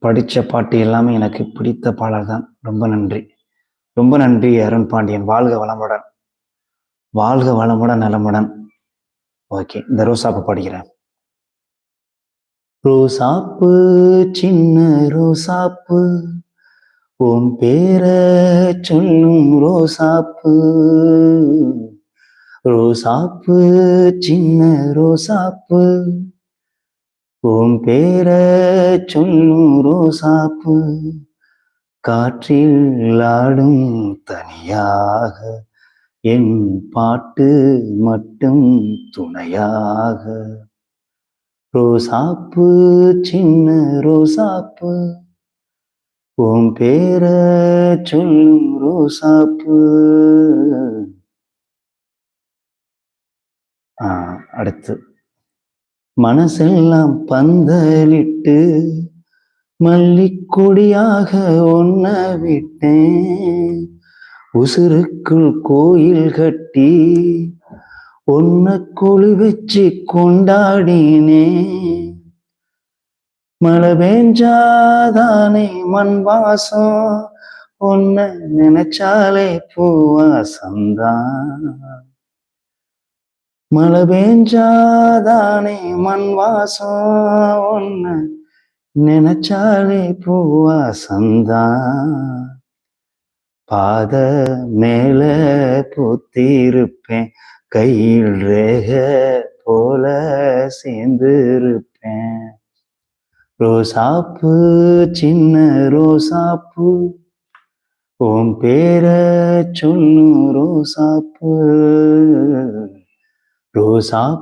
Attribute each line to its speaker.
Speaker 1: படிச்ச பாட்டு எல்லாமே எனக்கு பிடித்த பாடல் தான். ரொம்ப நன்றி. ரொம்ப நன்றி அருண் பாண்டியன். வாழ்க வளமுடன். வாழ்க வளமுடன் நலமுடன். ஓகே. இந்த ரோசாப்பு படிக்கிறேன். ரோசாப்பு சின்ன ரோசாப்பு உன் பேர சொல்லும் ரோசாப்பு. ரோசாப்பு சின்ன ரோசாப்பு உன் பேர சொல்லும் ரோசாப்பு. காற்றில் ஆடும் தனியாக என் பாட்டு மட்டும் துணையாக. ரோசாப்பு சின்ன ரோசாப்பு உன் பேர சொல்லும் ரோசாப்பு. அடுத்து மனசெல்லாம் பந்தலிட்டு மல்லிக்கொடியாக ஒன்ன விட்டேன். உசுருக்குள் கோயில் கட்டி ஒன்ன கொழு வச்சு கொண்டாடினே. மழை பெஞ்சாதானே மண் வாசம், ஒன்ன நினைச்சாலே பூவாசம்தான். மழை பெஞ்சாதானே மண் வாசம், ஒன்ன நினைச்சாலே பூவாசம்தான். பாத மேல பூத்திருப்பேன், கையில் ரேக போல சேர்ந்திருப்பேன். ரோசாப்பு சின்ன ரோசாப்பு உன் பேர சொல்லும் ரோசாப்பு. ரோசாப்பு